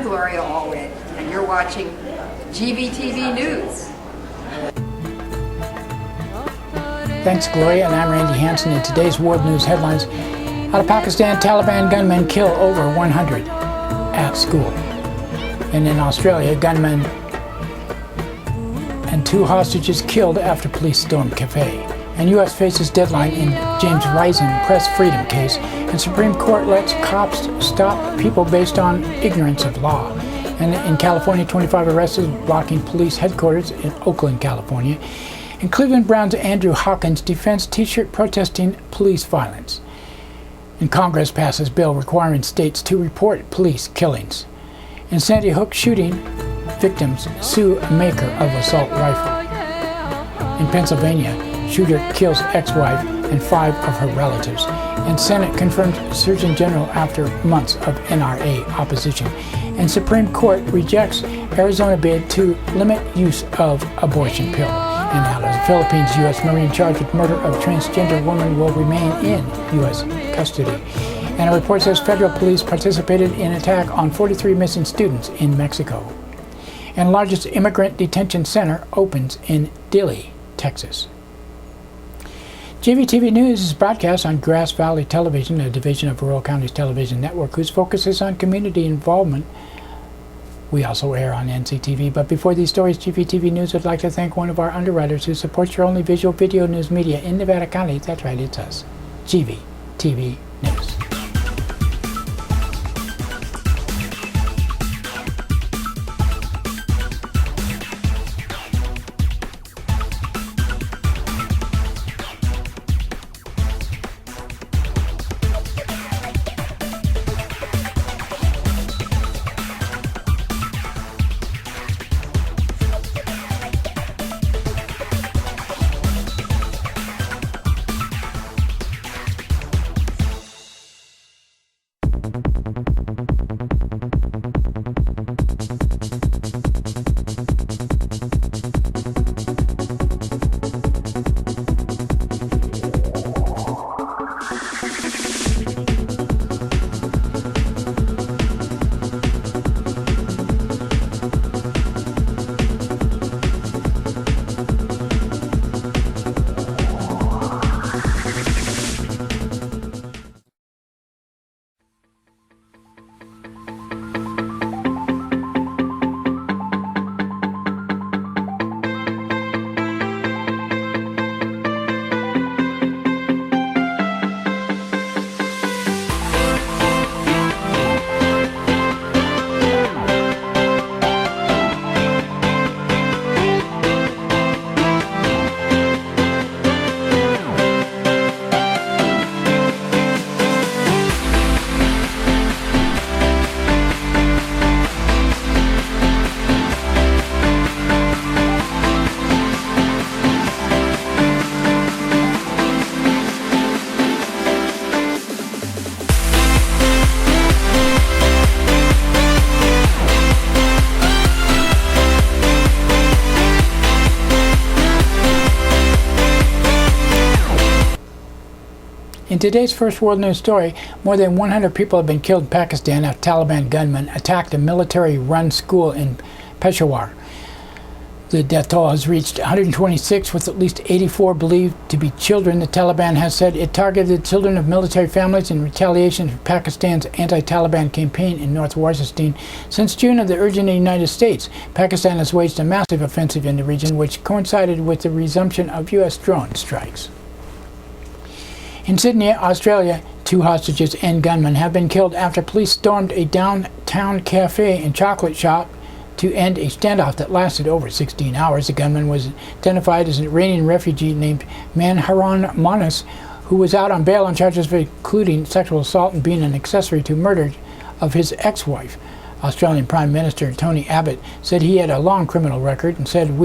I'm Gloria Allred, and you're watching GVTV News. Thanks, Gloria, and I'm Randy Hansen. In today's world news headlines, out of Pakistan, Taliban gunmen kill over 100 at school. And in Australia, gunmen and 2 hostages killed after police stormed cafe. And U.S. faces deadline in James Risen press freedom case, and Supreme Court lets cops stop people based on ignorance of law. And in California, 25 arrested blocking police headquarters in Oakland, California. And Cleveland Browns' Andrew Hawkins defends T-shirt protesting police violence. And Congress passes bill requiring states to report police killings. In Sandy Hook shooting, victims sue maker of assault rifle. In Pennsylvania, shooter kills ex-wife and 5 of her relatives. And Senate confirms Surgeon General after months of NRA opposition. And Supreme Court rejects Arizona bid to limit use of abortion pill. And out of the Philippines, U.S. Marine charged with murder of transgender woman will remain in U.S. custody. And a report says federal police participated in attack on 43 missing students in Mexico. And largest immigrant detention center opens in Dilley, Texas. GVTV News is broadcast on Grass Valley Television, a division of Rural Counties Television Network whose focus is on community involvement. We also air on NCTV, but before these stories, GVTV News would like to thank one of our underwriters who supports your only visual video news media in Nevada County. That's right, it's us, GVTV News. In today's first world news story, more than 100 people have been killed in Pakistan after Taliban gunmen attacked a military-run school in Peshawar. The death toll has reached 126, with at least 84 believed to be children. The Taliban has said it targeted children of military families in retaliation for Pakistan's anti-Taliban campaign in North Waziristan. Since June, at the urging of the United States, Pakistan has waged a massive offensive in the region, which coincided with the resumption of U.S. drone strikes. In Sydney, Australia, 2 hostages and gunmen have been killed after police stormed a downtown cafe and chocolate shop to end a standoff that lasted over 16 hours. The gunman was identified as an Iranian refugee named Manharan Manas, who was out on bail on charges of including sexual assault and being an accessory to murder of his ex-wife. Australian Prime Minister Tony Abbott said he had a long criminal record and said,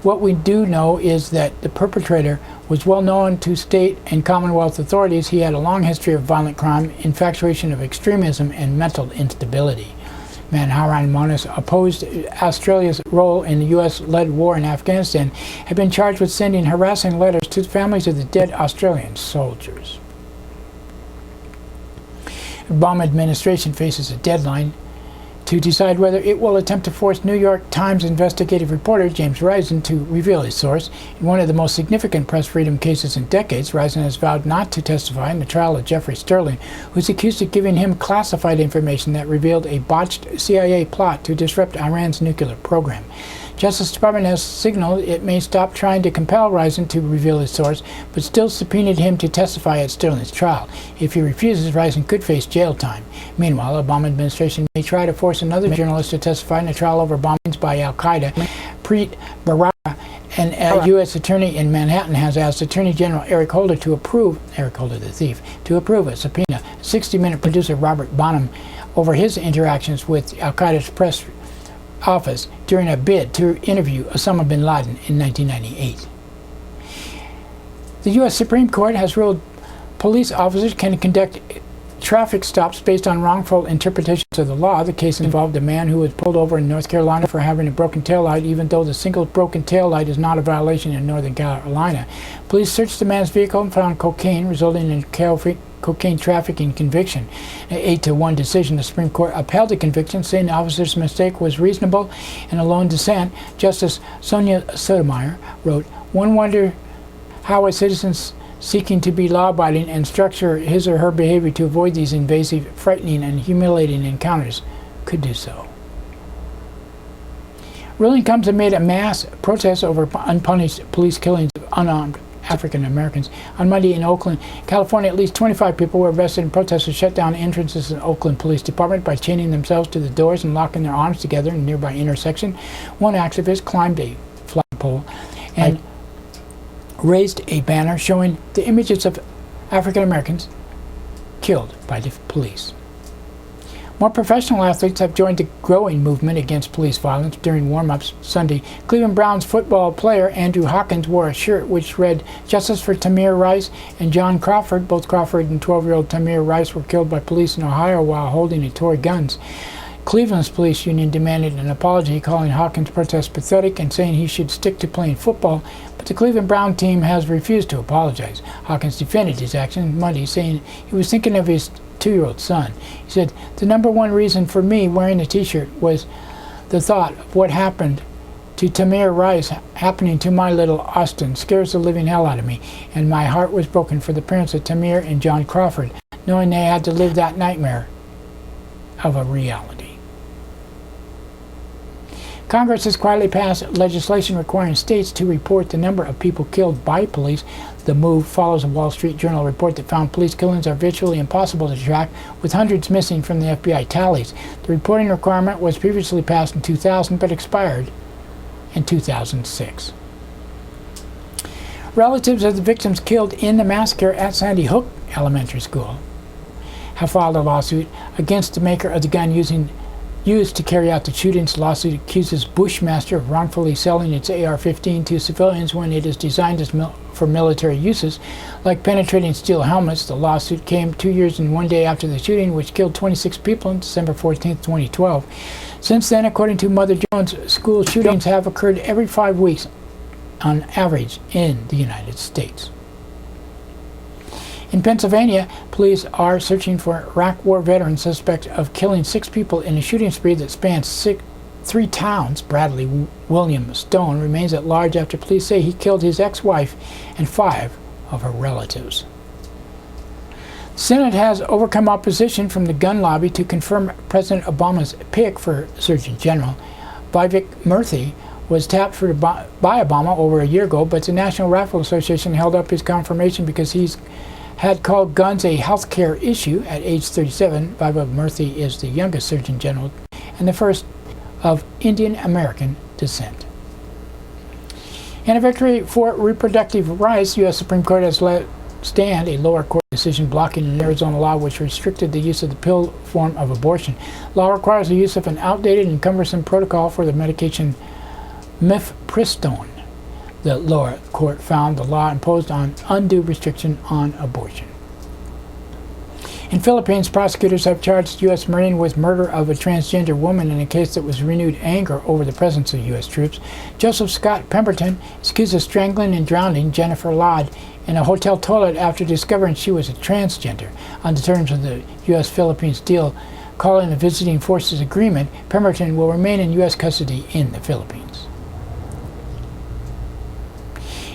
what we do know is that the perpetrator was well known to state and Commonwealth authorities. He had a long history of violent crime, infatuation of extremism, and mental instability. Manharan Manas opposed Australia's role in the U.S.-led war in Afghanistan, had been charged with sending harassing letters to the families of the dead Australian soldiers. The Obama administration faces a deadline to decide whether it will attempt to force New York Times investigative reporter James Risen to reveal his source. In one of the most significant press freedom cases in decades, Risen has vowed not to testify in the trial of Jeffrey Sterling, who's accused of giving him classified information that revealed a botched CIA plot to disrupt Iran's nuclear program. Justice Department has signaled it may stop trying to compel Risen to reveal his source, but still subpoenaed him to testify at Sterling's trial. If he refuses, Risen could face jail time. Meanwhile, the Obama administration may try to force another journalist to testify in a trial over bombings by Al-Qaeda. Preet Bharara, an U.S. attorney in Manhattan, has asked Attorney General Eric Holder the thief, to approve a subpoena. 60-Minute producer Robert Bonham over his interactions with Al-Qaeda's press office during a bid to interview Osama bin Laden in 1998. The U.S. Supreme Court has ruled police officers can conduct traffic stops based on wrongful interpretations of the law. The case involved a man who was pulled over in North Carolina for having a broken taillight, even though the single broken taillight is not a violation in Northern Carolina. Police searched the man's vehicle and found cocaine, resulting in cocaine trafficking conviction. An 8-1 decision, the Supreme Court upheld the conviction, saying the officer's mistake was reasonable. In a lone dissent, Justice Sonia Sotomayor wrote, "One wonder how a citizen seeking to be law-abiding and structure his or her behavior to avoid these invasive, frightening, and humiliating encounters could do so." Ruling comes amid a mass protest over unpunished police killings of unarmed African Americans. On Monday in Oakland, California, at least 25 people were arrested and protesters shut down entrances in Oakland Police Department by chaining themselves to the doors and locking their arms together in a nearby intersection. One activist climbed a flagpole and raised a banner showing the images of African Americans killed by the police. More professional athletes have joined the growing movement against police violence. During warm-ups Sunday, Cleveland Browns football player Andrew Hawkins wore a shirt which read, "Justice for Tamir Rice and John Crawford." Both Crawford and 12-year-old Tamir Rice were killed by police in Ohio while holding toy guns. Cleveland's police union demanded an apology, calling Hawkins' protest pathetic and saying he should stick to playing football, but the Cleveland Brown team has refused to apologize. Hawkins defended his actions Monday, saying he was thinking of his 2-year-old son. He said, "The number one reason for me wearing the t-shirt was the thought of what happened to Tamir Rice happening to my little Austin scares the living hell out of me, and my heart was broken for the parents of Tamir and John Crawford, knowing they had to live that nightmare of a reality." Congress has quietly passed legislation requiring states to report the number of people killed by police. The move follows a Wall Street Journal report that found police killings are virtually impossible to track, with hundreds missing from the FBI tallies. The reporting requirement was previously passed in 2000 but expired in 2006. Relatives of the victims killed in the massacre at Sandy Hook Elementary School have filed a lawsuit against the maker of the gun used to carry out the shootings. The lawsuit accuses Bushmaster of wrongfully selling its AR-15 to civilians when it is designed for military uses, like penetrating steel helmets. The lawsuit came 2 years and 1 day after the shooting, which killed 26 people on December 14, 2012. Since then, according to Mother Jones, school shootings have occurred every 5 weeks on average in the United States. In Pennsylvania, police are searching for an Iraq War veteran suspect of killing 6 people in a shooting spree that spans 3 towns. Bradley William Stone remains at large after police say he killed his ex-wife and 5 of her relatives. The Senate has overcome opposition from the gun lobby to confirm President Obama's pick for Surgeon General. Vivek Murthy was tapped by Obama over a year ago, but the National Rifle Association held up his confirmation because he's had called guns a health care issue. At age 37, Vivek Murthy is the youngest Surgeon General and the first of Indian American descent. In a victory for reproductive rights, U.S. Supreme Court has let stand a lower court decision blocking an Arizona law which restricted the use of the pill form of abortion. Law requires the use of an outdated and cumbersome protocol for the medication mifepristone. The lower court found the law imposed on undue restriction on abortion. In Philippines, prosecutors have charged U.S. Marine with murder of a transgender woman in a case that was renewed anger over the presence of U.S. troops. Joseph Scott Pemberton is accused of strangling and drowning Jennifer Ladd in a hotel toilet after discovering she was a transgender. On the terms of the U.S.-Philippines deal, calling the Visiting Forces Agreement, Pemberton will remain in U.S. custody in the Philippines.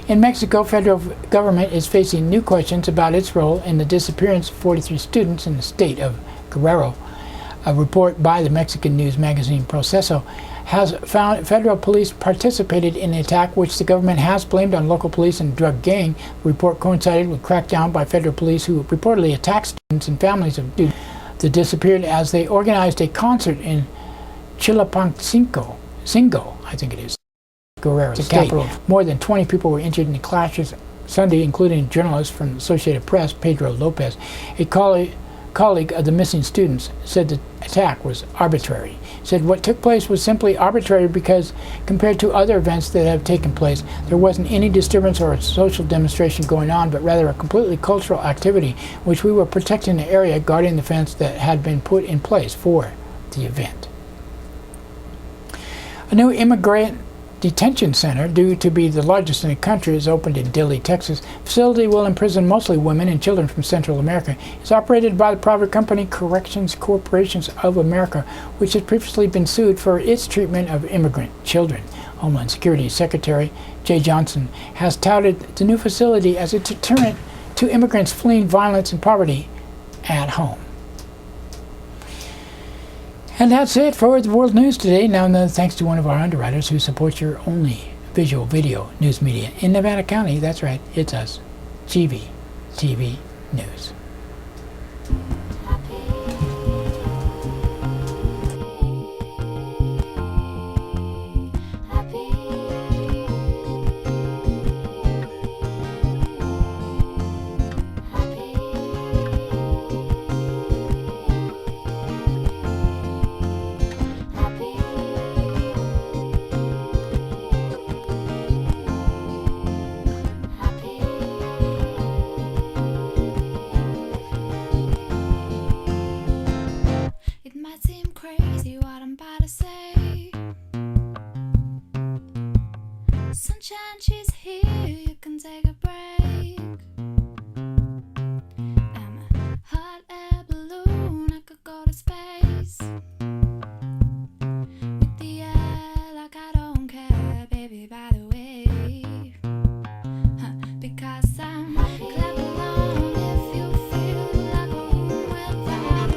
In Mexico, federal government is facing new questions about its role in the disappearance of 43 students in the state of Guerrero. A report by the Mexican news magazine Proceso has found federal police participated in the attack, which the government has blamed on local police and drug gang. The report coincided with crackdown by federal police who reportedly attacked students and families of students that disappeared as they organized a concert in Chilpancingo, I think it is, Guerrero, the capital. More than 20 people were injured in the clashes Sunday, including journalists from the Associated Press, Pedro Lopez. A colleague of the missing students said the attack was arbitrary. He said what took place was simply arbitrary because compared to other events that have taken place, there wasn't any disturbance or a social demonstration going on, but rather a completely cultural activity, which we were protecting the area, guarding the fence that had been put in place for the event. A new immigrant detention center, due to be the largest in the country, is opened in Dilley, Texas. The facility will imprison mostly women and children from Central America. It's operated by the private company Corrections Corporations of America, which has previously been sued for its treatment of immigrant children. Homeland Security Secretary Jay Johnson has touted the new facility as a deterrent to immigrants fleeing violence and poverty at home. And that's it for the world news today. Now, thanks to one of our underwriters who supports your only visual video news media in Nevada County. That's right, it's us, GVTV News. Sunshine, she's here, you can take a break. I'm a hot air balloon, I could go to space. With the air like I don't care, baby, by the way. Because I'm clap along if you feel like a room without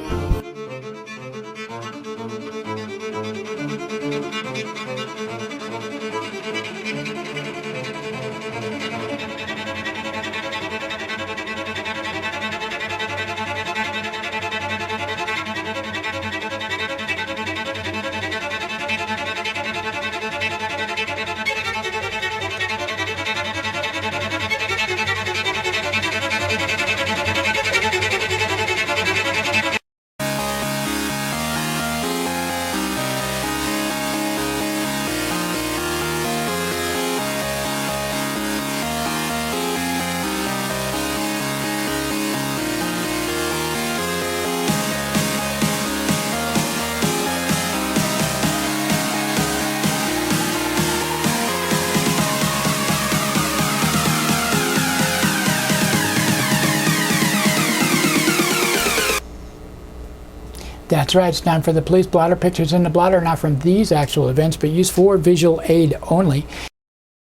That's right, it's time for the police blotter. Pictures in the blotter not from these actual events, but used for visual aid only.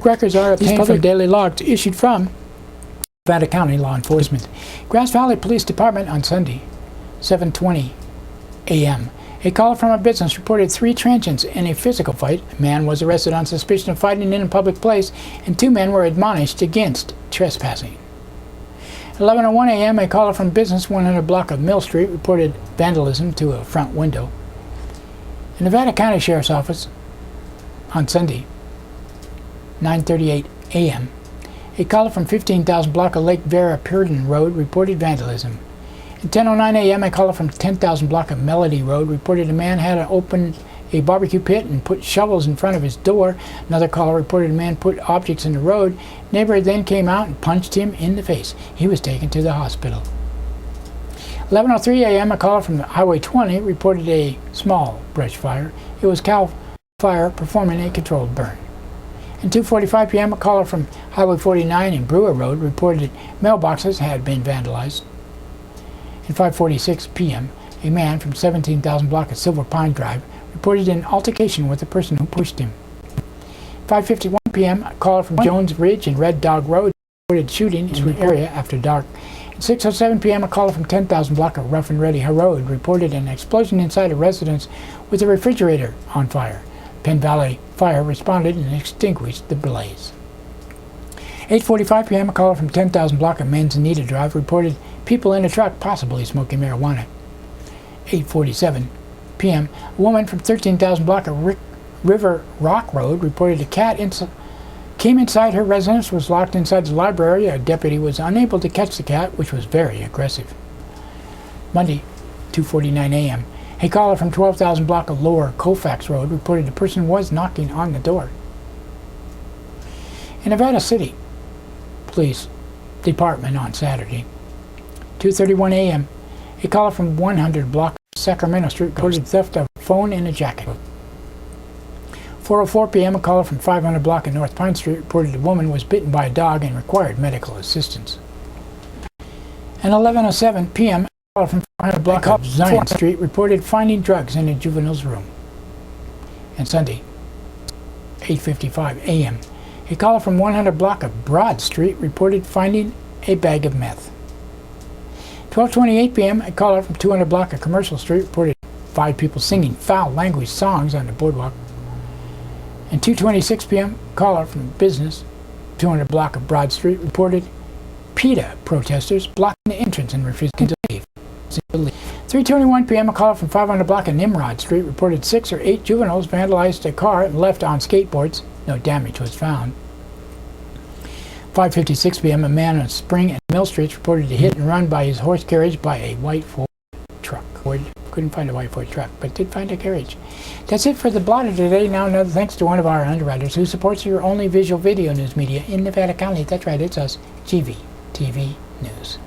Records are obtained from daily logs issued from Nevada County Law Enforcement. Grass Valley Police Department on Sunday, 7:20 a.m. A caller from a business reported 3 transients in a physical fight. A man was arrested on suspicion of fighting in a public place, and 2 men were admonished against trespassing. 11:01 a.m. a caller from business 100 block of Mill Street reported vandalism to a front window. The Nevada County Sheriff's Office on Sunday, 9:38 a.m. a caller from 15,000 block of Lake Vera Puritan Road reported vandalism. At 10:09 a.m. a caller from 10,000 block of Melody Road reported a man had opened a barbecue pit and put shovels in front of his door. Another caller reported a man put objects in the road. Neighbor then came out and punched him in the face. He was taken to the hospital. 11:03 a.m. a caller from Highway 20 reported a small brush fire. It was Cal Fire performing a controlled burn. At 2:45 p.m. a caller from Highway 49 and Brewer Road reported mailboxes had been vandalized. At 5:46 p.m. A man from 17,000 block of Silver Pine Drive reported an altercation with the person who pushed him. 5:51 p.m., a caller from Jones Ridge and Red Dog Road reported shooting in the area after dark. At 6:07 p.m., a caller from 10,000 block of Rough and Ready Road reported an explosion inside a residence with a refrigerator on fire. Penn Valley Fire responded and extinguished the blaze. 8:45 p.m., a caller from 10,000 block of Manzanita Drive reported people in a truck possibly smoking marijuana. 8:47 p.m., a woman from 13,000 block of River Rock Road reported a cat came inside her residence, was locked inside the library. A deputy was unable to catch the cat, which was very aggressive. Monday, 2:49 a.m., a caller from 12,000 block of Lower Colfax Road reported the person was knocking on the door. In Nevada City Police Department on Saturday, 2:31 a.m., a caller from 100 block of Sacramento Street reported theft of phone and a jacket. 4:04 p.m., a caller from 500 block of North Pine Street reported a woman was bitten by a dog and required medical assistance. And 11:07 p.m., a caller from 500 block of Zion Street reported finding drugs in a juvenile's room. And Sunday, 8:55 a.m., a caller from 100 block of Broad Street reported finding a bag of meth. 12:28 p.m., a caller from 200 block of Commercial Street reported 5 people singing foul language songs on the boardwalk. And 2:26 p.m., a caller from Business 200 block of Broad Street reported PETA protesters blocking the entrance and refusing to leave. 3:21 p.m., a caller from 500 block of Nimrod Street reported 6 or 8 juveniles vandalized a car and left on skateboards. No damage was found. 5:56 p.m., a man on Spring and Mill Streets reported a hit and run by his horse carriage by a white Ford truck. Couldn't find a white Ford truck, but did find a carriage. That's it for the blotter today. Now another thanks to one of our underwriters who supports your only visual video news media in Nevada County. That's right, it's us, GVTV News.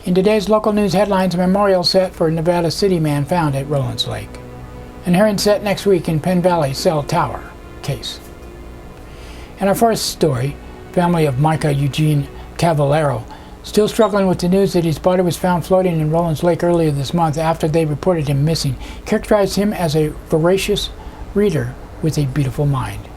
In today's local news headlines, a memorial set for a Nevada City man found at Rollins Lake. An hearing set next week in Penn Valley cell tower case. And our first story, family of Micah Eugene Cavallero, still struggling with the news that his body was found floating in Rollins Lake earlier this month after they reported him missing, characterized him as a voracious reader with a beautiful mind.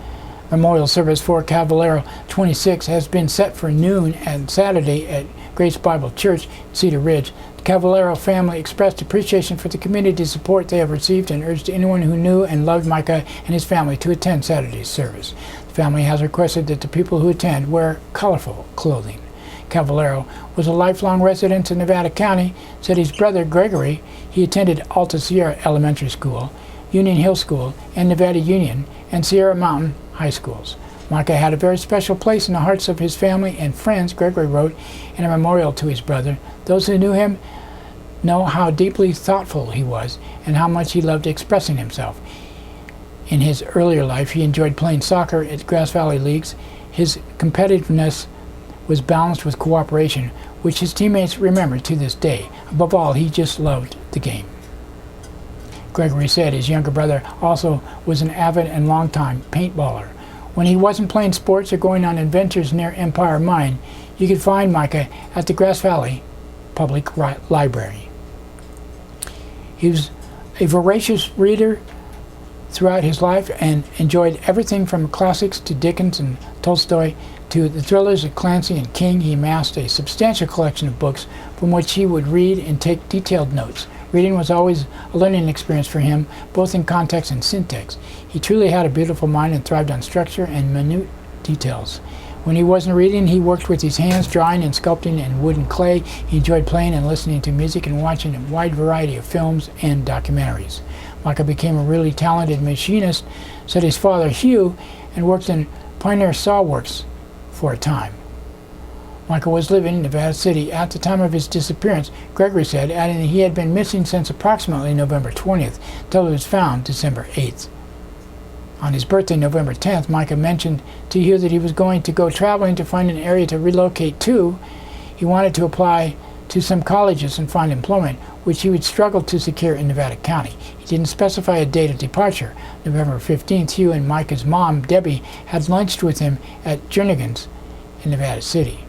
Memorial service for Cavallero, 26, has been set for noon on Saturday at Grace Bible Church, Cedar Ridge. The Cavallero family expressed appreciation for the community support they have received and urged anyone who knew and loved Micah and his family to attend Saturday's service. The family has requested that the people who attend wear colorful clothing. Cavallero was a lifelong resident of Nevada County, said his brother Gregory. He attended Alta Sierra Elementary School, Union Hill School, and Nevada Union, and Sierra Mountain High Schools. Micah had a very special place in the hearts of his family and friends, Gregory wrote in a memorial to his brother. Those who knew him know how deeply thoughtful he was and how much he loved expressing himself. In his earlier life, he enjoyed playing soccer at Grass Valley Leagues. His competitiveness was balanced with cooperation, which his teammates remember to this day. Above all, he just loved the game. Gregory said his younger brother also was an avid and longtime paintballer. When he wasn't playing sports or going on adventures near Empire Mine, you could find Micah at the Grass Valley Public Library. He was a voracious reader throughout his life and enjoyed everything from classics to Dickens and Tolstoy to the thrillers of Clancy and King, he amassed a substantial collection of books from which he would read and take detailed notes. Reading was always a learning experience for him, both in context and syntax. He truly had a beautiful mind and thrived on structure and minute details. When he wasn't reading, he worked with his hands, drawing and sculpting in wood and clay. He enjoyed playing and listening to music and watching a wide variety of films and documentaries. Micah became a really talented machinist, said his father Hugh, and worked in Pioneer Saw Works for a time. Michael was living in Nevada City at the time of his disappearance, Gregory said, adding that he had been missing since approximately November 20th, until he was found December 8th. On his birthday, November 10th, Micah mentioned to Hugh that he was going to go traveling to find an area to relocate to. He wanted to apply to some colleges and find employment, which he would struggle to secure in Nevada County. He didn't specify a date of departure. November 15th, Hugh and Micah's mom, Debbie, had lunched with him at Jernigan's in Nevada City.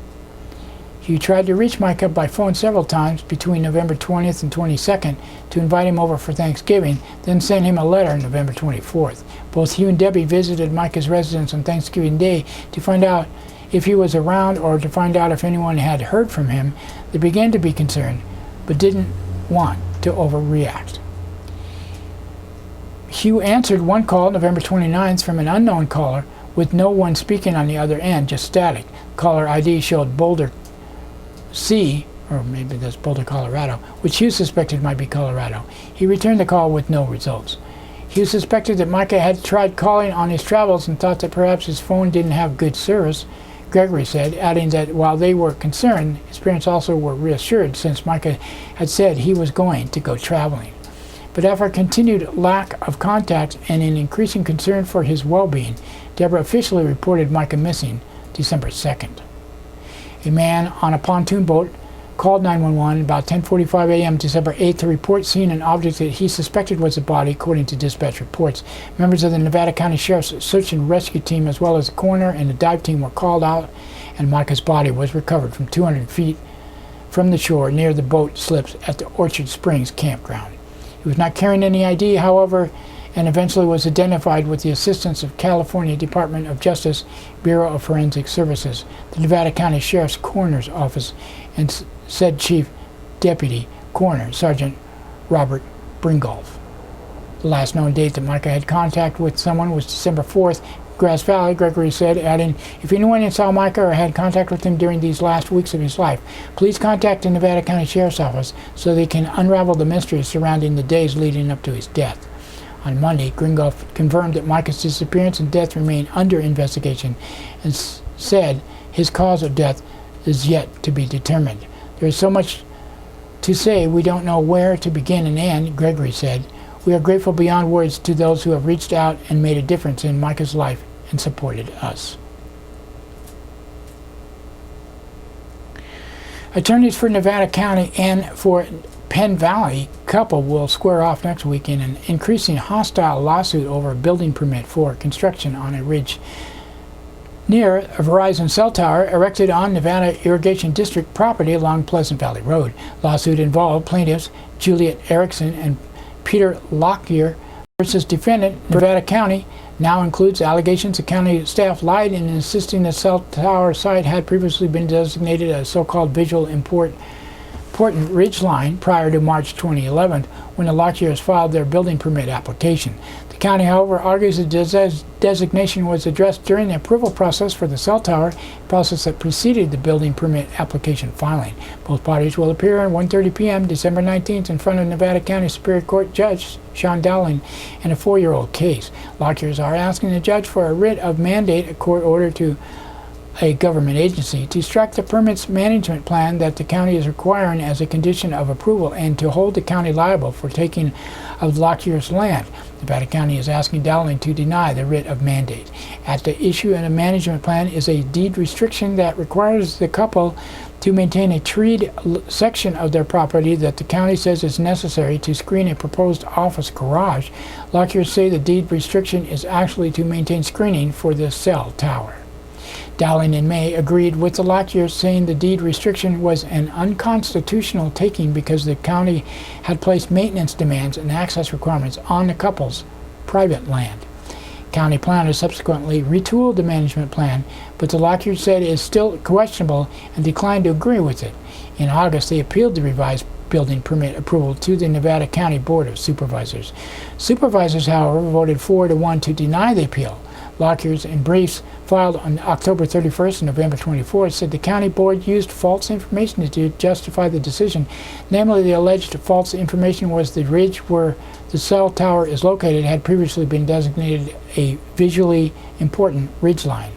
Hugh tried to reach Micah by phone several times between November 20th and 22nd to invite him over for Thanksgiving, then sent him a letter on November 24th. Both Hugh and Debbie visited Micah's residence on Thanksgiving Day to find out if he was around or to find out if anyone had heard from him. They began to be concerned, but didn't want to overreact. Hugh answered one call November 29th from an unknown caller with no one speaking on the other end, just static. Caller ID showed Boulder C, or maybe that's Boulder, Colorado, which Hugh suspected might be Colorado. He returned the call with no results. Hugh suspected that Micah had tried calling on his travels and thought that perhaps his phone didn't have good service, Gregory said, adding that while they were concerned, his parents also were reassured since Micah had said he was going to go traveling. But after a continued lack of contact and an increasing concern for his well-being, Deborah officially reported Micah missing December 2nd. A man on a pontoon boat called 911 about 10:45 a.m. December 8th to report seeing an object that he suspected was a body, according to dispatch reports. Members of the Nevada County Sheriff's Search and Rescue Team, as well as the coroner and the dive team, were called out, and Micah's body was recovered from 200 feet from the shore near the boat slips at the Orchard Springs campground. He was not carrying any ID, however, and eventually was identified with the assistance of California Department of Justice, Bureau of Forensic Services, the Nevada County Sheriff's Coroner's Office, and said Chief Deputy Coroner Sergeant Robert Bringolf. The last known date that Micah had contact with someone was December 4th, Grass Valley, Gregory said, adding, if anyone saw Micah or had contact with him during these last weeks of his life, please contact the Nevada County Sheriff's Office so they can unravel the mysteries surrounding the days leading up to his death. On Monday, Gringolf confirmed that Micah's disappearance and death remain under investigation and said his cause of death is yet to be determined. There is so much to say we don't know where to begin and end, Gregory said. We are grateful beyond words to those who have reached out and made a difference in Micah's life and supported us. Attorneys for Nevada County and for Penn Valley couple will square off next week in an increasing hostile lawsuit over a building permit for construction on a ridge near a Verizon cell tower erected on Nevada Irrigation District property along Pleasant Valley Road. Lawsuit involved plaintiffs Juliet Erickson and Peter Lockyer versus defendant Nevada County. Now includes allegations the county staff lied in insisting the cell tower site had previously been designated a so-called visual important ridge line prior to March 2011 when the Lockyers filed their building permit application. The county, however, argues the designation was addressed during the approval process for the cell tower, a process that preceded the building permit application filing. Both parties will appear at 1:30 p.m. December 19th in front of Nevada County Superior Court Judge Sean Dowling in a 4-year-old case. Lockyers are asking the judge for a writ of mandate, a court order to a government agency, to strike the permits management plan that the county is requiring as a condition of approval and to hold the county liable for taking of Lockyer's land. Nevada County is asking Dowling to deny the writ of mandate. At the issue in a management plan is a deed restriction that requires the couple to maintain a treed section of their property that the county says is necessary to screen a proposed office garage. Lockyers say the deed restriction is actually to maintain screening for the cell tower. Dowling in May agreed with the Lockyers, saying the deed restriction was an unconstitutional taking because the county had placed maintenance demands and access requirements on the couple's private land. county planner subsequently retooled the management plan, but the Lockyer said it is still questionable and declined to agree with it. In August, they appealed the revised building permit approval to the Nevada County Board of Supervisors. Supervisors, however, voted 4-1 to deny the appeal. Lockyer's, in briefs filed on October 31st and November 24th, said the county board used false information to justify the decision. Namely, the alleged false information was the ridge where the cell tower is located had previously been designated a visually important ridgeline.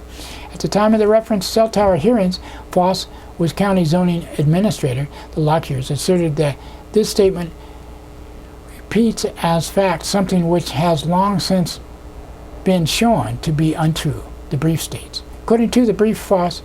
At the time of the referenced cell tower hearings, Foss was county zoning administrator. The Lockyers asserted that this statement repeats as fact something which has long since been shown to be untrue, the brief states. According to the brief, Foss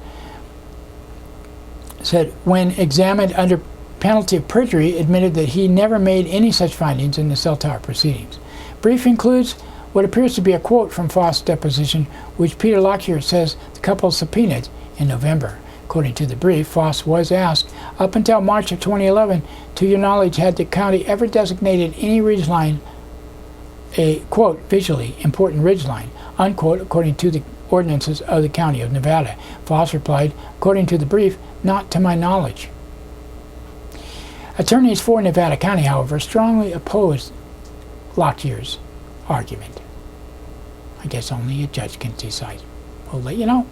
said, when examined under penalty of perjury, admitted that he never made any such findings in the cell tower proceedings. Brief includes what appears to be a quote from Foss' deposition, which Peter Lockyer says the couple subpoenaed in November. According to the brief, Foss was asked, up until March of 2011, to your knowledge, had the county ever designated any ridgeline a, quote, visually important ridgeline, unquote, according to the ordinances of the County of Nevada? Foss replied, according to the brief, not to my knowledge. Attorneys for Nevada County, however, strongly opposed Lockyer's argument. I guess only a judge can decide. We'll let you know.